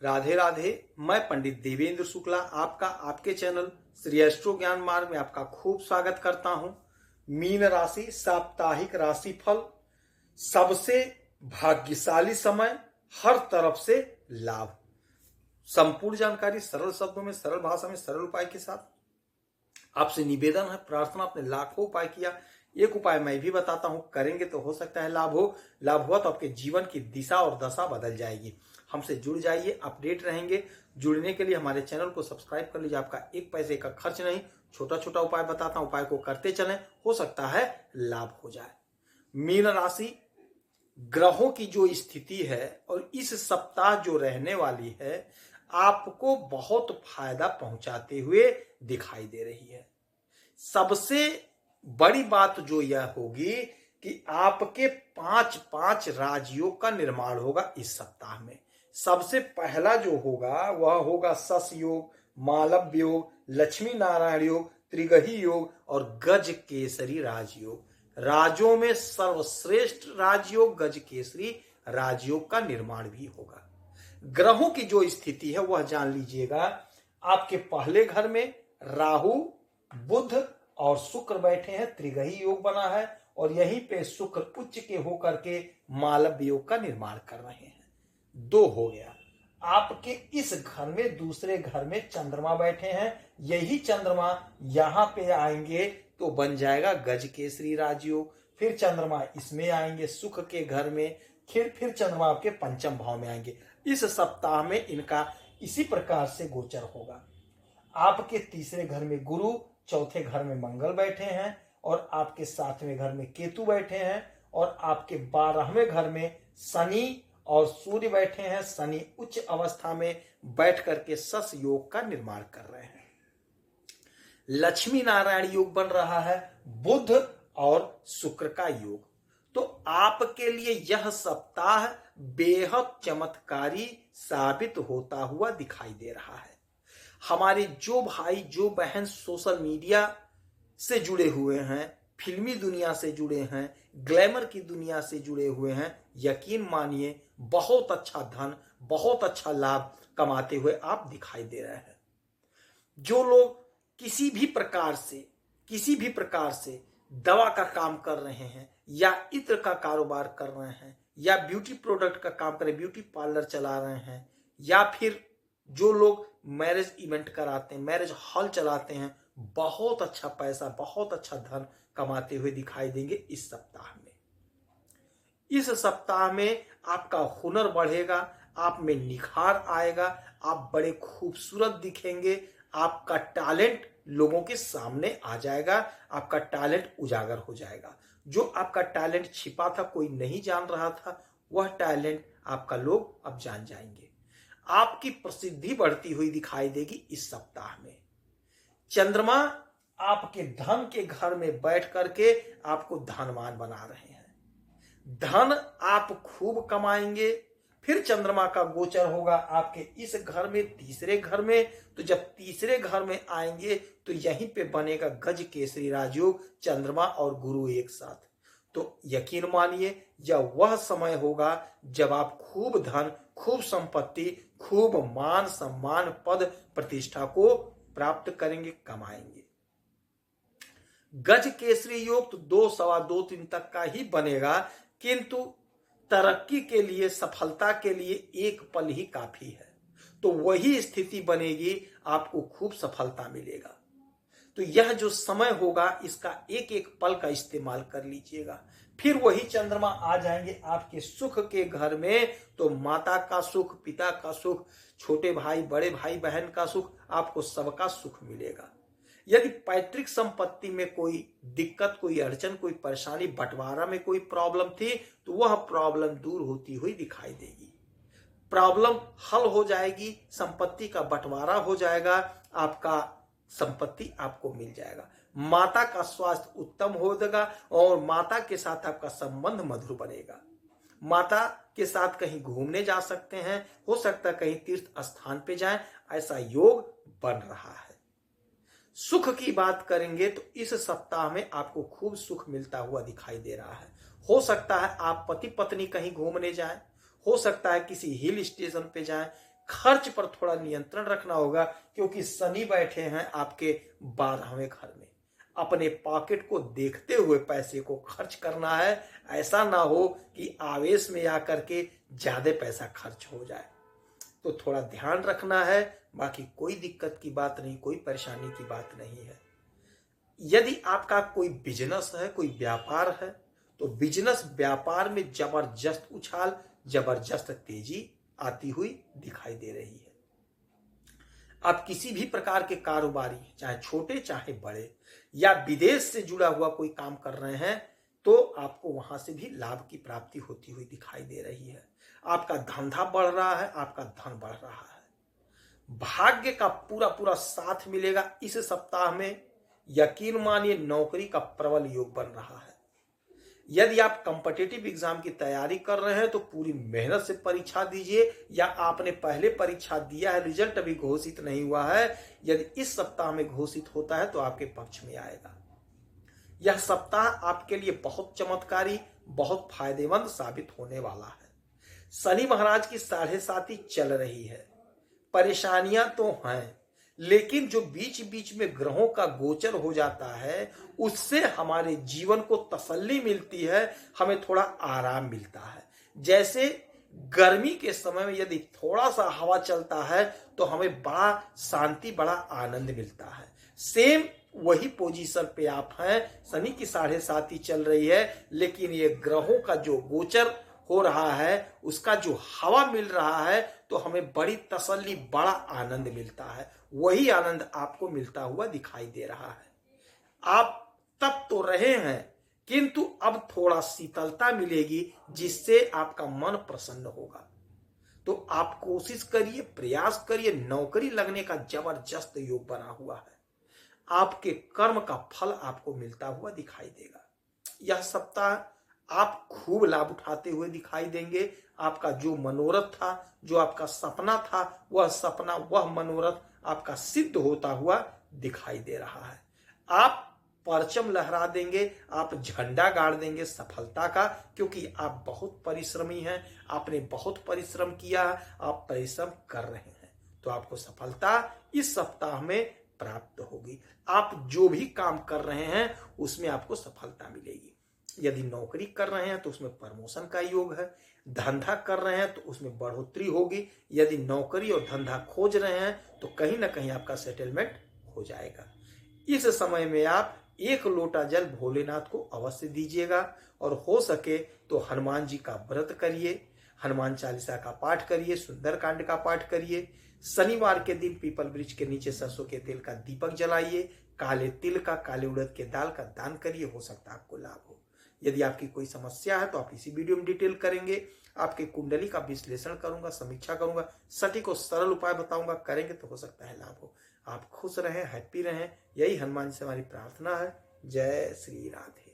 राधे राधे। मैं पंडित देवेंद्र शुक्ला आपका आपके चैनल श्री एस्ट्रो ज्ञान मार्ग में आपका खूब स्वागत करता हूं। मीन राशि साप्ताहिक राशिफल। सबसे भाग्यशाली समय, हर तरफ से लाभ। संपूर्ण जानकारी सरल शब्दों में, सरल भाषा में, सरल उपाय के साथ आपसे निवेदन है, प्रार्थना। आपने लाखों उपाय किया, एक उपाय मैं भी बताता हूं, करेंगे तो हो सकता है लाभ हो। लाभ हुआ तो आपके जीवन की दिशा और दशा बदल जाएगी। हमसे जुड़ जाइए, अपडेट रहेंगे। जुड़ने के लिए हमारे चैनल को सब्सक्राइब कर लीजिए। आपका एक पैसे का खर्च नहीं, छोटा छोटा उपाय बताता हूं, उपाय को करते चलें, हो सकता है लाभ हो जाए। मीन राशि, ग्रहों की जो स्थिति है और इस सप्ताह जो रहने वाली है, आपको बहुत फायदा पहुंचाते हुए दिखाई दे रही है। सबसे बड़ी बात जो यह होगी कि आपके 5 राजयोग का निर्माण होगा इस सप्ताह में। सबसे पहला जो होगा वह होगा सस योग, मालव्य योग, लक्ष्मी नारायण योग, त्रिगही योग और गज केसरी राजयोग। राजों में सर्वश्रेष्ठ राजयोग गज केसरी राजयोग का निर्माण भी होगा। ग्रहों की जो स्थिति है वह जान लीजिएगा। आपके पहले घर में राहु, बुध और शुक्र बैठे हैं, त्रिगही योग बना है और यहीं पे शुक्र उच्च के होकर के मालव्य योग का निर्माण कर रहे हैं। 2 हो गया। आपके इस घर में दूसरे घर में चंद्रमा बैठे हैं, यही चंद्रमा यहां पे आएंगे तो बन जाएगा गज केसरी राजयोग। फिर चंद्रमा इसमें आएंगे सुख के घर में, फिर चंद्रमा आपके पंचम भाव में आएंगे। इस सप्ताह में इनका इसी प्रकार से गोचर होगा। आपके तीसरे घर में गुरु, चौथे घर में मंगल बैठे हैं और आपके 7वें घर में केतु बैठे हैं और आपके 12वें घर में शनि और सूर्य बैठे हैं। शनि उच्च अवस्था में बैठ करके सस योग का निर्माण कर रहे हैं। लक्ष्मी नारायण योग बन रहा है, बुध और शुक्र का योग। तो आपके लिए यह सप्ताह बेहद चमत्कारी साबित होता हुआ दिखाई दे रहा है। हमारे जो भाई जो बहन सोशल मीडिया से जुड़े हुए हैं, फिल्मी दुनिया से जुड़े हैं, ग्लैमर की दुनिया से जुड़े हुए हैं, यकीन मानिए बहुत अच्छा धन, बहुत अच्छा लाभ कमाते हुए आप दिखाई दे रहे हैं। जो लोग किसी भी प्रकार से दवा का काम कर रहे हैं या इत्र का कारोबार कर रहे हैं या ब्यूटी प्रोडक्ट का काम कर रहे हैं, ब्यूटी पार्लर चला रहे हैं, या फिर जो लोग मैरिज इवेंट कराते हैं, मैरिज हॉल चलाते हैं, बहुत अच्छा पैसा, बहुत अच्छा धन कमाते हुए दिखाई देंगे इस सप्ताह में। इस सप्ताह में आपका हुनर बढ़ेगा, आप में निखार आएगा, आप बड़े खूबसूरत दिखेंगे, आपका टैलेंट लोगों के सामने आ जाएगा, आपका टैलेंट उजागर हो जाएगा। जो आपका टैलेंट छिपा था, कोई नहीं जान रहा था, वह टैलेंट आपका लोग अब जान जाएंगे। आपकी प्रसिद्धि बढ़ती हुई दिखाई देगी इस सप्ताह में। चंद्रमा आपके धन के घर में बैठ करके आपको धनवान बना रहे हैं। धन आप खूब कमाएंगे। फिर चंद्रमा का गोचर होगा आपके इस घर में, तीसरे घर में। तो जब तीसरे घर में आएंगे तो यहीं पे बनेगा गज केसरी राजयोग, चंद्रमा और गुरु एक साथ। तो यकीन मानिए यह वह समय होगा जब आप खूब धन, खूब संपत्ति, खूब मान सम्मान, पद प्रतिष्ठा को प्राप्त करेंगे, कमाएंगे। गज केसरी योग तो 2, सवा 2, 3 तक का ही बनेगा, किंतु तरक्की के लिए, सफलता के लिए एक पल ही काफी है। तो वही स्थिति बनेगी, आपको खूब सफलता मिलेगा। तो यह जो समय होगा इसका एक एक पल का इस्तेमाल कर लीजिएगा। फिर वही चंद्रमा आ जाएंगे आपके सुख के घर में, तो माता का सुख, पिता का सुख, छोटे भाई, बड़े भाई बहन का सुख, आपको सबका सुख मिलेगा। यदि पैतृक संपत्ति में कोई दिक्कत, कोई अड़चन, कोई परेशानी, बंटवारा में कोई प्रॉब्लम थी, तो वह प्रॉब्लम दूर होती हुई दिखाई देगी। प्रॉब्लम हल हो जाएगी, संपत्ति का बंटवारा हो जाएगा, आपका संपत्ति आपको मिल जाएगा। माता का स्वास्थ्य उत्तम होगा और माता के साथ आपका संबंध मधुर बनेगा। माता के साथ कहीं घूमने जा सकते हैं, हो सकता है कहीं तीर्थ स्थान पे जाएं, ऐसा योग बन रहा है। सुख की बात करेंगे तो इस सप्ताह में आपको खूब सुख मिलता हुआ दिखाई दे रहा है। हो सकता है आप पति पत्नी कहीं घूमने जाएं, हो सकता है किसी हिल स्टेशन पे जाएं, खर्च पर थोड़ा नियंत्रण रखना होगा, क्योंकि शनि बैठे हैं आपके 12वें घर में। अपने पॉकेट को देखते हुए पैसे को खर्च करना है, ऐसा ना हो कि आवेश में आकर के ज्यादा पैसा खर्च हो जाए। तो थोड़ा ध्यान रखना है, बाकी कोई दिक्कत की बात नहीं, कोई परेशानी की बात नहीं है। यदि आपका कोई बिजनेस है, कोई व्यापार है, तो बिजनेस व्यापार में जबरदस्त उछाल, जबरदस्त तेजी आती हुई दिखाई दे रही है। आप किसी भी प्रकार के कारोबारी, चाहे छोटे चाहे बड़े, या विदेश से जुड़ा हुआ कोई काम कर रहे हैं, तो आपको वहां से भी लाभ की प्राप्ति होती हुई दिखाई दे रही है। आपका धंधा बढ़ रहा है, आपका धन बढ़ रहा है। भाग्य का पूरा पूरा साथ मिलेगा इस सप्ताह में। यकीन मानिए, नौकरी का प्रबल योग बन रहा है। यदि आप कॉम्पिटिटिव एग्जाम की तैयारी कर रहे हैं तो पूरी मेहनत से परीक्षा दीजिए, या आपने पहले परीक्षा दिया है, रिजल्ट अभी घोषित नहीं हुआ है, यदि इस सप्ताह में घोषित होता है तो आपके पक्ष में आएगा। यह सप्ताह आपके लिए बहुत चमत्कारी, बहुत फायदेमंद साबित होने वाला है। शनि महाराज की 7.5 चल रही है। परेशानियां तो हैं, लेकिन जो बीच बीच में ग्रहों का गोचर हो जाता है, उससे हमारे जीवन को तसल्ली मिलती है, हमें थोड़ा आराम मिलता है। जैसे गर्मी के समय में यदि थोड़ा सा हवा चलता है तो हमें बड़ा शांति, बड़ा आनंद मिलता है। सेम वही पोजीशन पे आप हैं। शनि की 7.5 चल रही है, लेकिन ये ग्रहों का जो गोचर हो रहा है, उसका जो हवा मिल रहा है, तो हमें बड़ी तसल्ली, बड़ा आनंद मिलता है। वही आनंद आपको मिलता हुआ दिखाई दे रहा है। आप तप तो रहे हैं, किंतु अब थोड़ा शीतलता मिलेगी, जिससे आपका मन प्रसन्न होगा। तो आप कोशिश करिए, प्रयास करिए। नौकरी लगने का जबरदस्त योग बना हुआ है। आपके कर्म का फल आपको मिलता हुआ दिखाई देगा। यह सप्ताह आप खूब लाभ उठाते हुए दिखाई देंगे। आपका जो मनोरथ था, जो आपका सपना था, वह सपना, वह मनोरथ आपका सिद्ध होता हुआ दिखाई दे रहा है। आप परचम लहरा देंगे, आप झंडा गाड़ देंगे सफलता का, क्योंकि आप बहुत परिश्रमी हैं। आपने बहुत परिश्रम किया, आप परिश्रम कर रहे हैं, तो आपको सफलता इस सप्ताह में प्राप्त होगी। आप जो भी काम कर रहे हैं उसमें आपको सफलता मिलेगी। यदि नौकरी कर रहे हैं तो उसमें प्रमोशन का योग है। धंधा कर रहे हैं तो उसमें बढ़ोतरी होगी। यदि नौकरी और धंधा खोज रहे हैं तो कहीं ना कहीं आपका सेटलमेंट हो जाएगा। इस समय में आप 1 लोटा जल भोलेनाथ को अवश्य दीजिएगा, और हो सके तो हनुमान जी का व्रत करिए, हनुमान चालीसा का पाठ करिए, सुंदरकांड का पाठ करिए। शनिवार के दिन पीपल वृक्ष के नीचे सरसों के तेल का दीपक जलाइए। काले तिल का, काले उड़द के दाल का दान करिए, हो सकता है आपको लाभ हो। यदि आपकी कोई समस्या है तो आप इसी वीडियो में डिटेल करेंगे। आपके कुंडली का विश्लेषण करूंगा, समीक्षा करूंगा, सटीक और सरल उपाय बताऊंगा। करेंगे तो हो सकता है लाभ हो। आप खुश रहें, हैप्पी रहें, यही हनुमान जी से हमारी प्रार्थना है। जय श्री राधे।